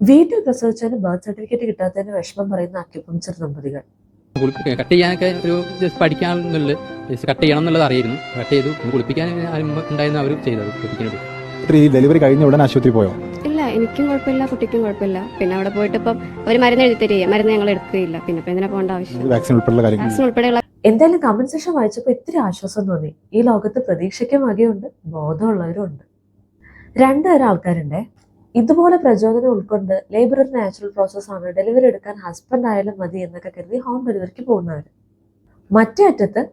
വീട്ടിൽ പ്രസവിച്ചതിന് birth certificate കിട്ടാത്തതിന് വിഷമം പറയുന്ന അക്യുപങ്ചർ ദമ്പതികൾ. കട്ട് ചെയ്യാനൊക്കെ ഒരു ജസ്റ്റ് പഠിക്കാനുള്ള കട്ട് ചെയ്യണം എന്നുള്ളത് അറിയായിരുന്നു. കട്ട് ചെയ്തു. കുളിപ്പിക്കാൻ ഉണ്ടായിരുന്നു അവർ ചെയ്തത് കുളിപ്പിക്കുന്നത്. ഈ ഡെലിവറി കഴിഞ്ഞ ഉടനെ ആശുപത്രി പോയോ? ഇല്ല, എനിക്കും കുഴപ്പമില്ല, കുട്ടിക്കും കുഴപ്പമില്ല. പിന്നെ അവിടെ പോയിട്ട് ഇപ്പം അവർ മരുന്ന് എഴുതി തരിക, മരുന്ന് ഞങ്ങൾ എടുക്കുകയില്ല. പിന്നെ എന്തിനാ പോകേണ്ട ആവശ്യം? വാക്സിൻ ഉൾപ്പെടെയുള്ള എന്തായാലും കമന്റ് സെക്ഷൻ വായിച്ചപ്പോൾ ഇത്തിരി ആശ്വാസം തോന്നി. ഈ ലോകത്ത് പ്രതീക്ഷയ്ക്കും വകയുണ്ട്, ബോധമുള്ളവരും ഉണ്ട്. രണ്ടുതരം ആൾക്കാരുണ്ട്. ഇതുപോലെ പ്രചോദനം ഉൾക്കൊണ്ട് ലേബർ ഒരു നാച്ചുറൽ പ്രോസസ്സാണ്, ഡെലിവറി എടുക്കാൻ ഹസ്ബൻഡ് ആയാലും മതി എന്നൊക്കെ കരുതി ഹോം ഡെലിവറിക്ക് പോകുന്നവർ. മറ്റേ അറ്റത്ത്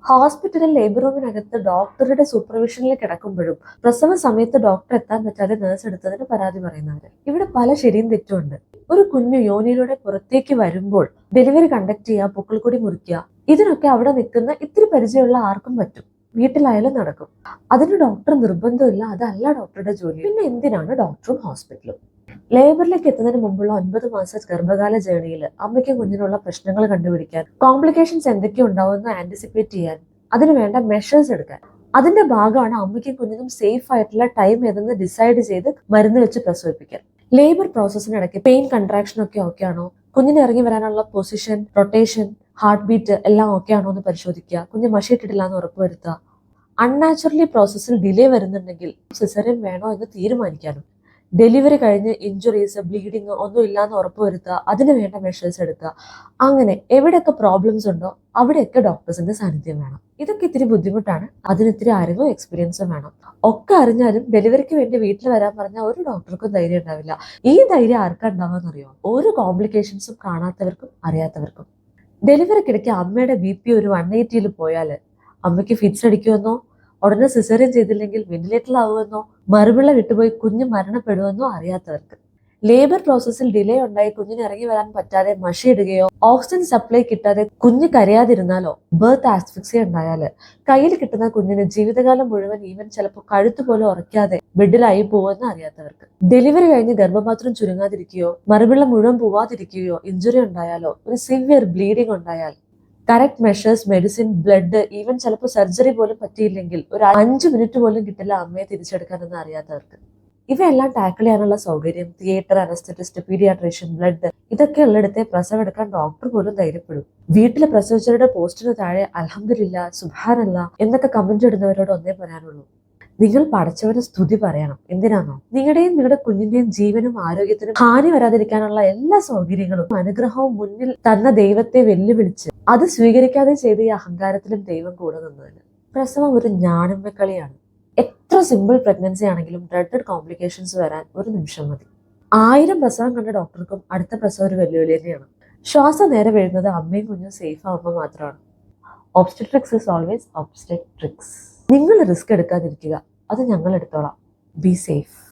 ഹോസ്പിറ്റലിൽ ലേബർ റൂമിനകത്ത് ഡോക്ടറുടെ സൂപ്പർവിഷനിൽ കിടക്കുമ്പോഴും പ്രസവ സമയത്ത് ഡോക്ടർ എത്താൻ പറ്റാതെ നേഴ്സ് എടുത്തതിന് പരാതി പറയുന്നവര്. ഇവിടെ പല ശരിയും തെറ്റുമുണ്ട്. ഒരു കുഞ്ഞു യോനിയിലൂടെ പുറത്തേക്ക് വരുമ്പോൾ ഡെലിവറി കണ്ടക്ട് ചെയ്യുക, പൊക്കിൾക്കൊടി മുറിക്കുക, ഇതിനൊക്കെ അവിടെ നിൽക്കുന്ന ഇത്തിരി പരിചയമുള്ള ആർക്കും പറ്റും, വീട്ടിലായാലും നടക്കും. അതിന് ഡോക്ടർ നിർബന്ധമില്ല, അതല്ല ഡോക്ടറുടെ ജോലി. പിന്നെ എന്തിനാണ് ഡോക്ടറും ഹോസ്പിറ്റലും? ലേബറിലേക്ക് എത്തുന്നതിന് മുമ്പുള്ള 9 മാസ ഗർഭകാല ജേണിയിൽ അമ്മയ്ക്കും കുഞ്ഞിനുള്ള പ്രശ്നങ്ങൾ കണ്ടുപിടിക്കാൻ, കോംപ്ലിക്കേഷൻസ് എന്തൊക്കെ ഉണ്ടാവുമെന്ന് ആന്റിസിപ്പേറ്റ് ചെയ്യാൻ, അതിന് വേണ്ട മെഷേഴ്സ് എടുക്കാൻ, അതിന്റെ ഭാഗമാണ് അമ്മയ്ക്കും കുഞ്ഞിനും സേഫ് ആയിട്ടുള്ള ടൈം ഏതെന്ന് ഡിസൈഡ് ചെയ്ത് മരുന്ന് വെച്ച് പ്രസവിപ്പിക്കാൻ. ലേബർ പ്രോസസ്സിനിടയ്ക്ക് പെയിൻ കൺട്രാക്ഷൻ ഒക്കെ ഓക്കെ ആണോ, കുഞ്ഞിന് ഇറങ്ങി വരാനുള്ള പൊസിഷൻ, റൊട്ടേഷൻ, ഹാർട്ട് ബീറ്റ് എല്ലാം ഓക്കെ ആണോ എന്ന് പരിശോധിക്കുക, കുഞ്ഞ് മഷിയിട്ടിട്ടില്ല എന്ന് ഉറപ്പുവരുത്തുക. അൺനാച്ചുറലി പ്രോസസ്സിൽ ഡിലേ വരുന്നുണ്ടെങ്കിൽ സിസേറിയൻ വേണോ എന്ന് തീരുമാനിക്കാനും, ഡെലിവറി കഴിഞ്ഞ് ഇഞ്ചുറീസ്, ബ്ലീഡിങ് ഒന്നും ഇല്ലാന്ന് ഉറപ്പുവരുത്തുക, അതിന് വേണ്ട മെഷേഴ്സ് എടുക്കുക. അങ്ങനെ എവിടെയൊക്കെ പ്രോബ്ലംസ് ഉണ്ടോ അവിടെയൊക്കെ ഡോക്ടേഴ്സിന്റെ സാന്നിധ്യം വേണം. ഇതൊക്കെ ഇത്തിരി ബുദ്ധിമുട്ടാണ്, അതിന് ഇത്തിരി അറിവും എക്സ്പീരിയൻസും വേണം. ഒക്കെ അറിഞ്ഞാലും ഡെലിവറിക്ക് വേണ്ടി വീട്ടിൽ വരാൻ പറഞ്ഞാൽ ഒരു ഡോക്ടർക്കും ധൈര്യം ഉണ്ടാവില്ല. ഈ ധൈര്യം ആർക്കാ ഉണ്ടാവാന്നറിയോ? ഒരു കോംപ്ലിക്കേഷൻസും കാണാത്തവർക്കും അറിയാത്തവർക്കും. ഡെലിവറിക്കിടയ്ക്ക് അമ്മയുടെ BP ഒരു 180 പോയാൽ അമ്മയ്ക്ക് ഫിറ്റ്സ് അടിക്കുമെന്നോ, ഉടനെ സിസേറിയൻ ചെയ്തില്ലെങ്കിൽ വെന്റിലേറ്ററിലാവുമെന്നോ, മറുപിള്ള വിട്ടുപോയി കുഞ്ഞ് മരണപ്പെടുമെന്നോ അറിയാത്തവർക്ക്. ലേബർ പ്രോസസ്സിൽ ഡിലേ ഉണ്ടായി കുഞ്ഞിന് ഇറങ്ങി വരാൻ പറ്റാതെ മഷിയിടുകയോ, ഓക്സിജൻ സപ്ലൈ കിട്ടാതെ കുഞ്ഞ് കരയാതിരുന്നാലോ, ബർത്ത് ആസ്ഫിക്സിയ ഉണ്ടായാൽ കയ്യിൽ കിട്ടുന്ന കുഞ്ഞിന് ജീവിതകാലം മുഴുവൻ, ഈവൻ ചിലപ്പോൾ കഴുത്ത് പോലും ഉറയ്ക്കാതെ ബെഡിലായി പോവെന്ന് അറിയാത്തവർക്ക്. ഡെലിവറി കഴിഞ്ഞ് ഗർഭപാത്രം ചുരുങ്ങാതിരിക്കുകയോ, മറുപിള്ള മുഴുവൻ പോവാതിരിക്കുകയോ, ഇഞ്ചുറി ഉണ്ടായാലോ, ഒരു സിവിയർ ബ്ലീഡിംഗ് ഉണ്ടായാൽ, correct measures, medicine, blood, even ചിലപ്പോൾ സർജറി പോലും പറ്റിയില്ലെങ്കിൽ ഒരു 5 മിനിറ്റ് പോലും കിട്ടില്ല അമ്മയെ തിരിച്ചെടുക്കാനെന്ന് അറിയാത്തവർക്ക്. ഇവയെല്ലാം ടാക്കിൾ ചെയ്യാനുള്ള സൗകര്യം, തിയേറ്റർ, അനസ്തറ്റിസ്റ്റ്, പീഡിയാട്രീഷ്യൻ, ബ്ലഡ്, ഇതൊക്കെ ഉള്ളിടത്തെ പ്രസവം എടുക്കാൻ ഡോക്ടർ പോലും ധൈര്യപ്പെടും. വീട്ടിലെ പ്രസവിച്ചവരുടെ പോസ്റ്റിന് താഴെ അൽഹംദുലില്ലാ, സുബ്ഹാനല്ലാ എന്നൊക്കെ കമന്റ് ഇടുന്നവരോട് ഒന്നേ പറയാനുള്ളൂ, നിങ്ങൾ പടച്ചവന് സ്തുതി പറയണം. എന്തിനാണോ? നിങ്ങളുടെയും നിങ്ങളുടെ കുഞ്ഞിന്റെയും ജീവനും ആരോഗ്യത്തിനും ഹാനി വരാതിരിക്കാനുള്ള എല്ലാ സൗകര്യങ്ങളും അനുഗ്രഹവും മുന്നിൽ തന്ന ദൈവത്തെ വെല്ലുവിളിച്ച് അത് സ്വീകരിക്കാതെ ചെയ്ത ഈ അഹങ്കാരത്തിലും ദൈവം കൂടെ നിന്നതിന്. പ്രസവം ഒരു ഞാണുമ്മക്കളിയാണ്. എത്ര സിമ്പിൾ പ്രഗ്നൻസി ആണെങ്കിലും ഡ്രെഡഡ് കോംപ്ലിക്കേഷൻസ് വരാൻ ഒരു നിമിഷം മതി. 1000 പ്രസവം കണ്ട ഡോക്ടർക്കും അടുത്ത പ്രസവം ഒരു വെല്ലുവിളി തന്നെയാണ്. ശ്വാസം നേരെ വീഴുന്നത് അമ്മയും കുഞ്ഞും സേഫ് ആവുമ്പോൾ മാത്രമാണ്. Obstetrics is always obstetrics. നിങ്ങൾ റിസ്ക് എടുക്കാതിരിക്കുക, അത് ഞങ്ങൾ എടുത്തോളാം. Be safe.